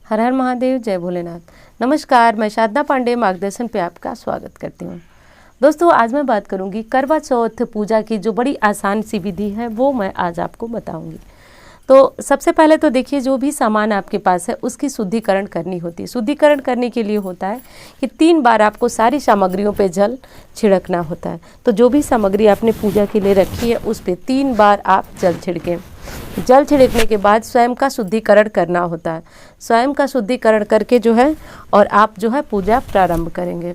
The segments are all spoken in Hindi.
हर हर महादेव, जय भोलेनाथ। नमस्कार, मैं साधना पांडे मार्गदर्शन पे आपका स्वागत करती हूँ। दोस्तों, आज मैं बात करूँगी करवा चौथ पूजा की जो बड़ी आसान सी विधि है वो मैं आज आपको बताऊँगी। तो सबसे पहले तो देखिए, जो भी सामान आपके पास है उसकी शुद्धिकरण करनी होती है। शुद्धिकरण करने के लिए होता है कि 3 बार आपको सारी सामग्रियों पे जल छिड़कना होता है। तो जो भी सामग्री आपने पूजा के लिए रखी है उस पर 3 बार आप जल छिड़कें। जल छिड़कने के बाद स्वयं का शुद्धिकरण करना होता है। स्वयं का शुद्धिकरण करके जो है और आप जो है पूजा प्रारंभ करेंगे।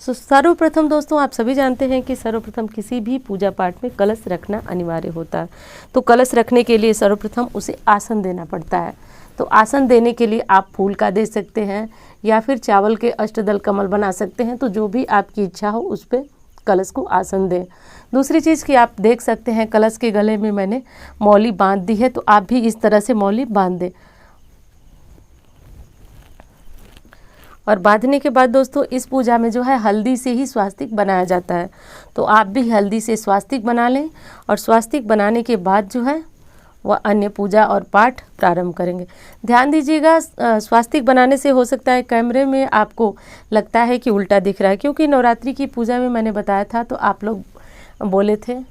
सर्वप्रथम दोस्तों, आप सभी जानते हैं कि सर्वप्रथम किसी भी पूजा पाठ में कलश रखना अनिवार्य होता है। तो कलश रखने के लिए सर्वप्रथम उसे आसन देना पड़ता है। तो आसन देने के लिए आप फूल का दे सकते हैं या फिर चावल के अष्टदल कमल बना सकते हैं। तो जो भी आपकी इच्छा हो उस पर कलश को आसन दें। दूसरी चीज़ कि आप देख सकते हैं कलश के गले में मैंने मौली बांध दी है, तो आप भी इस तरह से मौली बांध दें। और बांधने के बाद दोस्तों, इस पूजा में जो है हल्दी से ही स्वास्तिक बनाया जाता है। तो आप भी हल्दी से स्वास्तिक बना लें और स्वास्तिक बनाने के बाद जो है वह अन्य पूजा और पाठ प्रारंभ करेंगे। ध्यान दीजिएगा, स्वास्तिक बनाने से हो सकता है कैमरे में आपको लगता है कि उल्टा दिख रहा है, क्योंकि नवरात्रि की पूजा में मैंने बताया था तो आप लोग बोले थे।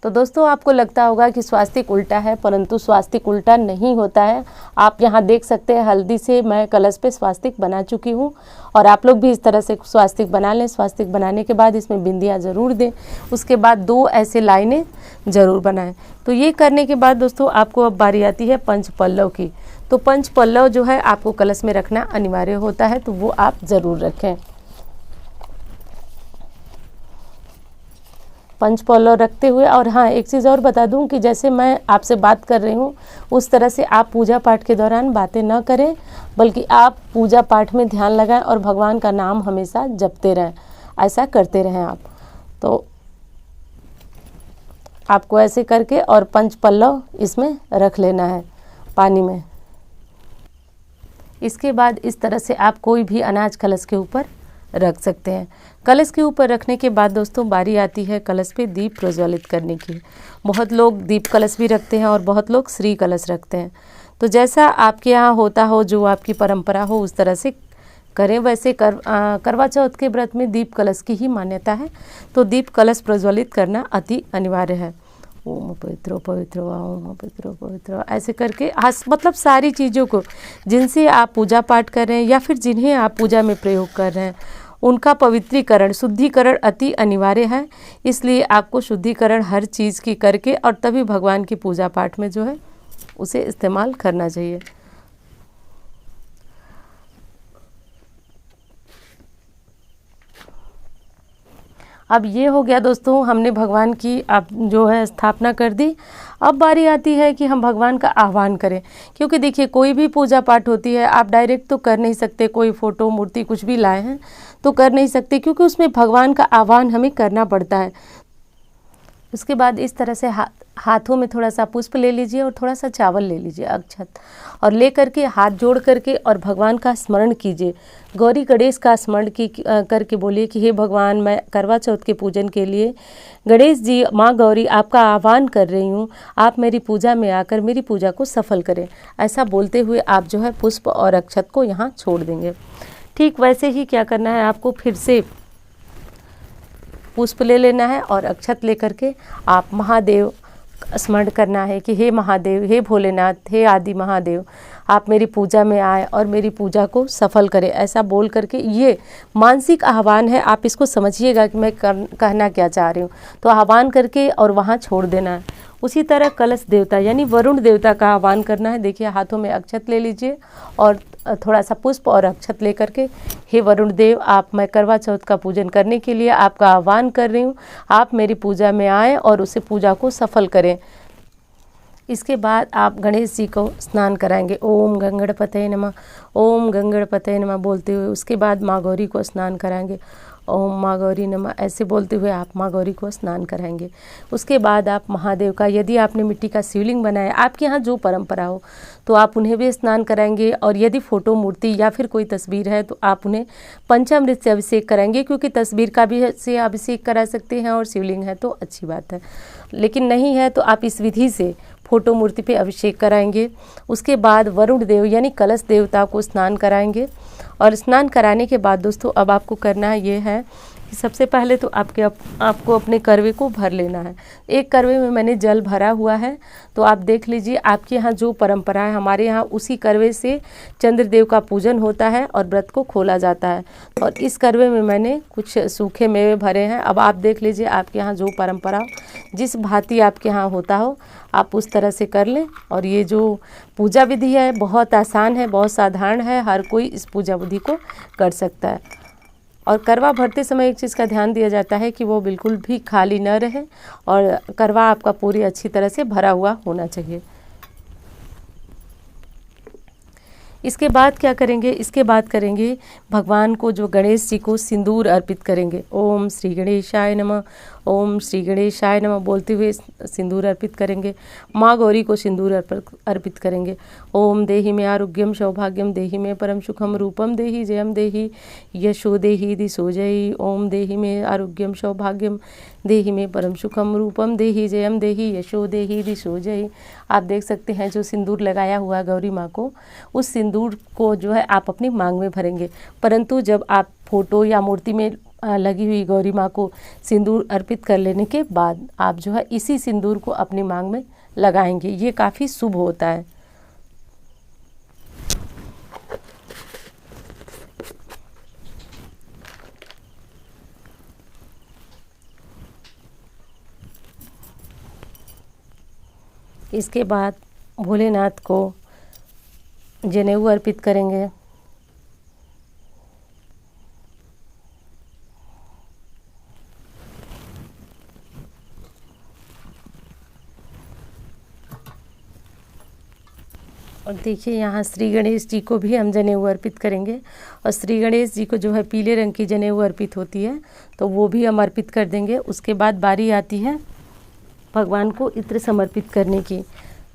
तो दोस्तों, आपको लगता होगा कि स्वास्तिक उल्टा है, परंतु स्वास्तिक उल्टा नहीं होता है। आप यहाँ देख सकते हैं हल्दी से मैं कलश पे स्वास्तिक बना चुकी हूँ और आप लोग भी इस तरह से स्वास्तिक बना लें। स्वास्तिक बनाने के बाद इसमें बिंदियाँ ज़रूर दें। उसके बाद 2 ऐसे लाइनें ज़रूर बनाएं। तो ये करने के बाद दोस्तों, आपको अब बारी आती है पंच पल्लव की। तो पंच पल्लव जो है आपको कलश में रखना अनिवार्य होता है, तो वो आप ज़रूर रखें। पंच पल्लव रखते हुए, और हाँ, एक चीज़ और बता दूं कि जैसे मैं आपसे बात कर रही हूँ उस तरह से आप पूजा पाठ के दौरान बातें न करें, बल्कि आप पूजा पाठ में ध्यान लगाएं और भगवान का नाम हमेशा जपते रहें। ऐसा करते रहें आप। तो आपको ऐसे करके और पंच पल्लव इसमें रख लेना है पानी में। इसके बाद इस तरह से आप कोई भी अनाज कलश के ऊपर रख सकते हैं। कलश के ऊपर रखने के बाद दोस्तों, बारी आती है कलश पे दीप प्रज्वलित करने की। बहुत लोग दीप कलश भी रखते हैं और बहुत लोग श्री कलश रखते हैं। तो जैसा आपके यहाँ होता हो, जो आपकी परंपरा हो, उस तरह से करें। वैसे करवा चौथ के व्रत में दीप कलश की ही मान्यता है। तो दीप कलश प्रज्वलित करना अति अनिवार्य है। ओम पवित्रो पवित्रो ओम पवित्रो पवित्रो, ऐसे करके मतलब सारी चीज़ों को जिनसे आप पूजा पाठ कर रहे हैं या फिर जिन्हें आप पूजा में प्रयोग कर रहे हैं, उनका पवित्रीकरण, शुद्धिकरण अति अनिवार्य है। इसलिए आपको शुद्धिकरण हर चीज़ की करके और तभी भगवान की पूजा पाठ में जो है उसे इस्तेमाल करना चाहिए। अब ये हो गया दोस्तों, हमने भगवान की अब जो है स्थापना कर दी। अब बारी आती है कि हम भगवान का आह्वान करें, क्योंकि देखिए कोई भी पूजा पाठ होती है आप डायरेक्ट तो कर नहीं सकते। कोई फोटो मूर्ति कुछ भी लाए हैं तो कर नहीं सकते, क्योंकि उसमें भगवान का आह्वान हमें करना पड़ता है। उसके बाद इस तरह से हाथों में थोड़ा सा पुष्प ले लीजिए और थोड़ा सा चावल ले लीजिए, अक्षत, और ले करके हाथ जोड़ करके और भगवान का स्मरण कीजिए। गौरी गणेश का स्मरण करके बोलिए कि हे भगवान, मैं करवा चौथ के पूजन के लिए गणेश जी, माँ गौरी, आपका आह्वान कर रही हूँ। आप मेरी पूजा में आकर मेरी पूजा को सफल करें। ऐसा बोलते हुए आप जो है पुष्प और अक्षत को यहाँ छोड़ देंगे। ठीक वैसे ही क्या करना है, आपको फिर से पुष्प ले लेना है और अक्षत लेकर के आप महादेव स्मरण करना है कि हे महादेव, हे भोलेनाथ, हे आदि महादेव, आप मेरी पूजा में आए और मेरी पूजा को सफल करें। ऐसा बोल करके, ये मानसिक आह्वान है, आप इसको समझिएगा कि मैं कहना क्या चाह रही हूँ। तो आह्वान करके और वहाँ छोड़ देना है। उसी तरह कलश देवता यानी वरुण देवता का आह्वान करना है। देखिए हाथों में अक्षत ले लीजिए और थोड़ा सा पुष्प और अक्षत लेकर के, हे वरुण देव, आप, मैं करवा चौथ का पूजन करने के लिए आपका आह्वान कर रही हूँ। आप मेरी पूजा में आए और उसे पूजा को सफल करें। इसके बाद आप गणेश जी को स्नान कराएंगे। ओम गंगणपतये नमः, ओम गंगणपतये नमः बोलते हुए। उसके बाद माँ गौरी को स्नान कराएंगे। ओम माँ गौरी नमः ऐसे बोलते हुए आप माँ गौरी को स्नान कराएंगे। उसके बाद आप महादेव का, यदि आपने मिट्टी का शिवलिंग बनाया, आपके यहाँ जो परंपरा हो, तो आप उन्हें भी स्नान कराएंगे। और यदि फोटो, मूर्ति या फिर कोई तस्वीर है तो आप उन्हें पंचामृत से अभिषेक कराएंगे, क्योंकि तस्वीर का भी से अभिषेक करा सकते हैं और शिवलिंग है तो अच्छी बात है। लेकिन नहीं है तो आप इस विधि से फोटो मूर्ति पे अभिषेक कराएंगे। उसके बाद वरुण देव यानी कलश देवता को स्नान कराएंगे। और स्नान कराने के बाद दोस्तों अब आपको करना ये है कि सबसे पहले तो आपको अपने करवे को भर लेना है। एक करवे में मैंने जल भरा हुआ है, तो आप देख लीजिए आपके यहाँ जो परंपरा है, हमारे यहाँ उसी करवे से चंद्रदेव का पूजन होता है और व्रत को खोला जाता है। और इस करवे में मैंने कुछ सूखे मेवे भरे हैं। अब आप देख लीजिए आपके यहाँ जो परंपरा जिस भांति आपके यहाँ होता हो आप उस तरह से कर लें। और ये जो पूजा विधि है बहुत आसान है, बहुत साधारण है, हर कोई इस पूजा विधि को कर सकता है। और करवा भरते समय एक चीज़ का ध्यान दिया जाता है कि वो बिल्कुल भी खाली न रहे और करवा आपका पूरी अच्छी तरह से भरा हुआ होना चाहिए। इसके बाद क्या करेंगे, इसके बाद करेंगे भगवान को जो गणेश जी को सिंदूर अर्पित करेंगे। ओम श्री गणेशाय नमः, ओम श्री गणेशाय नमः बोलते हुए सिंदूर अर्पित करेंगे। माँ गौरी को सिंदूर अर्पित करेंगे। ओम देहि में आरोग्यम सौभाग्यम, देहि में परम सुखम, रूपम देहि जयम देहि, यशो देहि दिशो जयी। ओम देहि में आरोग्यम सौभाग्यम, देहि में परम सुखम, रूपम देहि जयम देहि, यशो देहि दिशो जयी। आप देख सकते हैं जो सिंदूर लगाया हुआ गौरी माँ को, उस सिंदूर को जो है आप अपनी मांग में भरेंगे। परंतु जब आप फोटो या मूर्ति में लगी हुई गौरी माँ को सिंदूर अर्पित कर लेने के बाद आप जो है इसी सिंदूर को अपनी मांग में लगाएंगे। ये काफ़ी शुभ होता है। इसके बाद भोलेनाथ को जनेऊ अर्पित करेंगे। और देखिए यहाँ श्री गणेश जी को भी हम जनेऊ अर्पित करेंगे। और श्री गणेश जी को जो है पीले रंग की जनेऊ अर्पित होती है, तो वो भी हम अर्पित कर देंगे। उसके बाद बारी आती है भगवान को इत्र समर्पित करने की।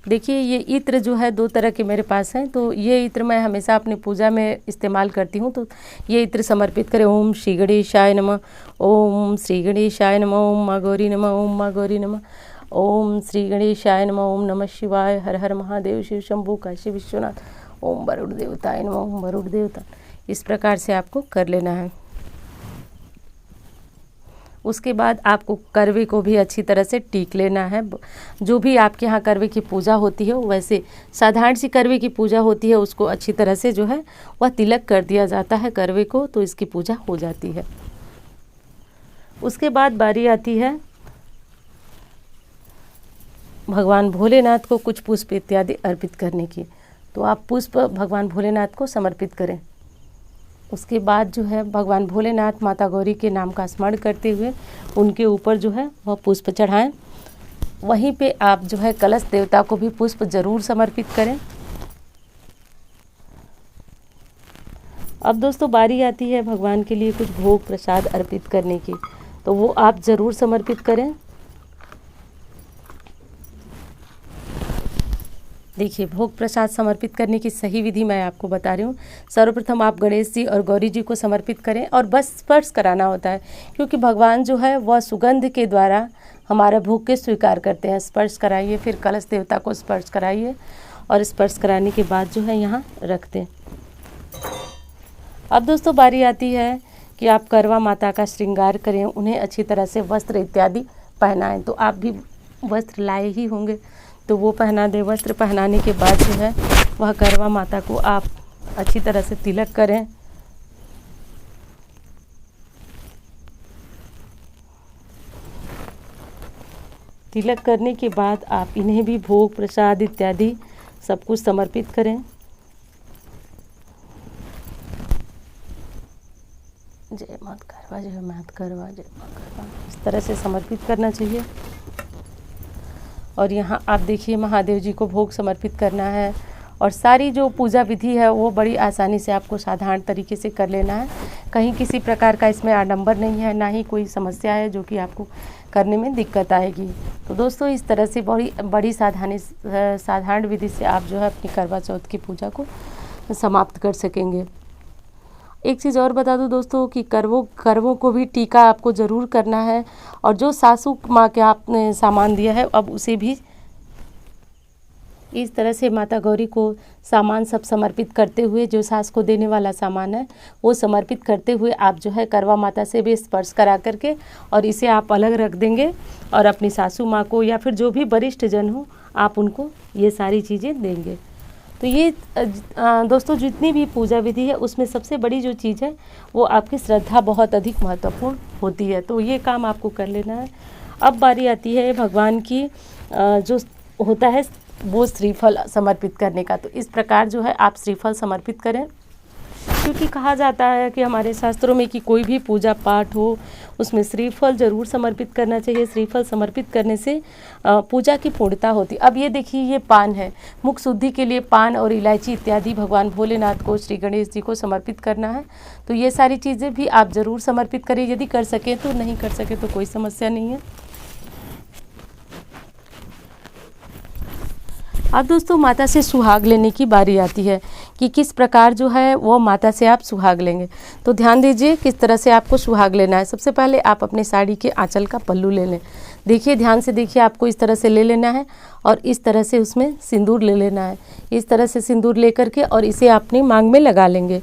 देखिए ये इत्र जो है दो तरह के मेरे पास हैं, तो ये इत्र मैं हमेशा अपनी पूजा में इस्तेमाल करती हूँ। तो ये इत्र समर्पित करें। ओम श्री गणेशाय नमः, ओम श्री गणेशाय नमः, ओम माँ गौरी नमः, ओम माँ गौरी नमः, ओम श्री गणेशाय नमः, ओम नमः शिवाय, हर हर महादेव, शिव शंभू, काशी विश्वनाथ, ओम वरुण देवताय नमः, ओम वरुण देवता। इस प्रकार से आपको कर लेना है। उसके बाद आपको करवे को भी अच्छी तरह से टीक लेना है। जो भी आपके यहाँ करवे की पूजा होती है वैसे साधारण सी करवे की पूजा होती है, उसको अच्छी तरह से जो है वह तिलक कर दिया जाता है करवे को, तो इसकी पूजा हो जाती है। उसके बाद बारी आती है भगवान भोलेनाथ को कुछ पुष्प इत्यादि अर्पित करने की। तो आप पुष्प भगवान भोलेनाथ को समर्पित करें। उसके बाद जो है भगवान भोलेनाथ माता गौरी के नाम का स्मरण करते हुए उनके ऊपर जो है वह पुष्प चढ़ाएं। वहीं पे आप जो है कलश देवता को भी पुष्प जरूर समर्पित करें। अब दोस्तों बारी आती है भगवान के लिए कुछ भोग प्रसाद अर्पित करने की, तो वो आप ज़रूर समर्पित करें। देखिए भोग प्रसाद समर्पित करने की सही विधि मैं आपको बता रही हूँ। सर्वप्रथम आप गणेश जी और गौरी जी को समर्पित करें और बस स्पर्श कराना होता है, क्योंकि भगवान जो है वह सुगंध के द्वारा हमारा भोग के स्वीकार करते हैं। स्पर्श कराइए, फिर कलश देवता को स्पर्श कराइए और स्पर्श कराने के बाद जो है यहाँ रख दें। अब दोस्तों बारी आती है कि आप करवा माता का श्रृंगार करें, उन्हें अच्छी तरह से वस्त्र इत्यादि पहनाएं। तो आप भी वस्त्र लाए ही होंगे, तो वो पहना दें। वस्त्र पहनाने के बाद जो है वह करवा माता को आप अच्छी तरह से तिलक करें। तिलक करने के बाद आप इन्हें भी भोग प्रसाद इत्यादि सब कुछ समर्पित करें। जय मात करवा, जय मात करवा, जय मात करवा, इस तरह से समर्पित करना चाहिए। और यहाँ आप देखिए महादेव जी को भोग समर्पित करना है। और सारी जो पूजा विधि है वो बड़ी आसानी से आपको साधारण तरीके से कर लेना है। कहीं किसी प्रकार का इसमें आडंबर नहीं है, ना ही कोई समस्या है जो कि आपको करने में दिक्कत आएगी। तो दोस्तों इस तरह से बड़ी साधारण विधि से आप जो है अपनी करवा चौथ की पूजा को समाप्त कर सकेंगे। एक चीज़ और बता दूं दोस्तों कि करवों को भी टीका आपको ज़रूर करना है। और जो सासू माँ के आपने सामान दिया है अब उसे भी इस तरह से माता गौरी को सामान सब समर्पित करते हुए, जो सास को देने वाला सामान है वो समर्पित करते हुए आप जो है करवा माता से भी स्पर्श करा करके और इसे आप अलग रख देंगे और अपनी सासू माँ को या फिर जो भी वरिष्ठ जन हो आप उनको ये सारी चीज़ें देंगे। तो ये दोस्तों जितनी भी पूजा विधि है उसमें सबसे बड़ी जो चीज़ है वो आपकी श्रद्धा बहुत अधिक महत्वपूर्ण होती है। तो ये काम आपको कर लेना है। अब बारी आती है भगवान की जो होता है वो श्रीफल समर्पित करने का। तो इस प्रकार जो है आप श्रीफल समर्पित करें, क्योंकि कहा जाता है कि हमारे शास्त्रों में कि कोई भी पूजा पाठ हो उसमें श्रीफल जरूर समर्पित करना चाहिए। श्रीफल समर्पित करने से पूजा की पूर्णता होती। अब ये देखिए ये पान है, मुख शुद्धि के लिए पान और इलायची इत्यादि भगवान भोलेनाथ को, श्री गणेश जी को समर्पित करना है। तो ये सारी चीज़ें भी आप ज़रूर समर्पित करें, यदि कर सकें तो, नहीं कर सके तो कोई समस्या नहीं है। अब दोस्तों माता से सुहाग लेने की बारी आती है कि किस प्रकार जो है वो माता से आप सुहाग लेंगे। तो ध्यान दीजिए किस तरह से आपको सुहाग लेना है। सबसे पहले आप अपने साड़ी के आंचल का पल्लू ले लें। देखिए ध्यान से देखिए, आपको इस तरह से ले लेना है और इस तरह से उसमें सिंदूर ले लेना है। इस तरह से सिंदूर ले करके और इसे अपनी मांग में लगा लेंगे।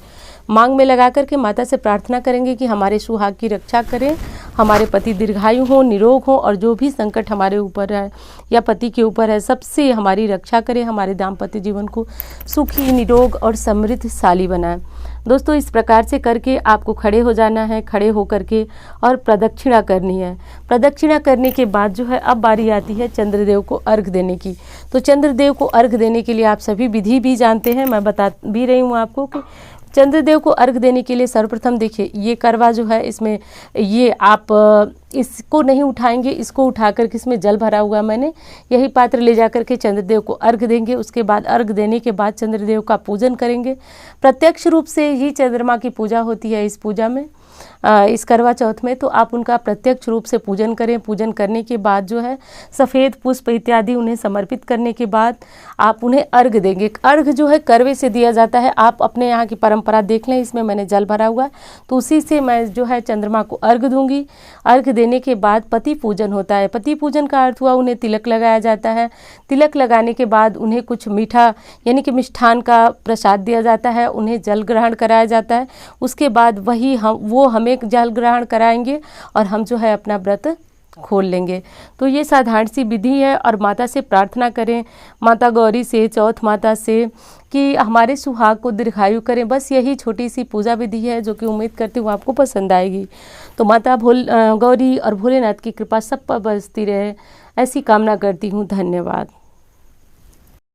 मांग में लगा करके माता से प्रार्थना करेंगे कि हमारे सुहाग की रक्षा करें, हमारे पति दीर्घायु हो, निरोग हो और जो भी संकट हमारे ऊपर है या पति के ऊपर है सबसे हमारी रक्षा करें, हमारे दाम्पत्य जीवन को सुखी, निरोग और समृद्धशाली बनाए। दोस्तों इस प्रकार से करके आपको खड़े हो जाना है। खड़े हो करके और प्रदक्षिणा करनी है। प्रदक्षिणा करने के बाद जो है अब बारी आती है चंद्रदेव को अर्घ देने की। तो चंद्रदेव को अर्घ देने के लिए आप सभी विधि भी जानते हैं, मैं बता भी रही हूँ आपको कि चंद्रदेव को अर्घ देने के लिए सर्वप्रथम देखिए ये करवा जो है इसमें ये आप इसको नहीं उठाएंगे, इसको उठा कर के इसमें जल भरा हुआ मैंने यही पात्र ले जा कर के चंद्रदेव को अर्घ देंगे। उसके बाद अर्घ देने के बाद चंद्रदेव का पूजन करेंगे। प्रत्यक्ष रूप से ही चंद्रमा की पूजा होती है इस पूजा में, इस करवा चौथ में। तो आप उनका प्रत्यक्ष रूप से पूजन करें। पूजन करने के बाद जो है सफ़ेद पुष्प इत्यादि उन्हें समर्पित करने के बाद आप उन्हें अर्घ देंगे। अर्घ जो है करवे से दिया जाता है। आप अपने यहाँ की परंपरा देख लें, इसमें मैंने जल भरा हुआ है तो उसी से मैं जो है चंद्रमा को अर्घ दूंगी। अर्घ देने के बाद पति पूजन होता है। पति पूजन का अर्थ हुआ उन्हें तिलक लगाया जाता है। तिलक लगाने के बाद उन्हें कुछ मीठा यानी कि मिष्ठान का प्रसाद दिया जाता है, उन्हें जल ग्रहण कराया जाता है। उसके बाद वही वो हमें जल ग्रहण कराएंगे और हम जो है अपना व्रत खोल लेंगे। तो ये साधारण सी विधि है और माता से प्रार्थना करें, माता गौरी से, चौथ माता से कि हमारे सुहाग को दीर्घायु करें। बस यही छोटी सी पूजा विधि है जो कि उम्मीद करती हूँ आपको पसंद आएगी। तो माता गौरी और भोलेनाथ की कृपा सब पर बरसती रहे, ऐसी कामना करती हूँ। धन्यवाद।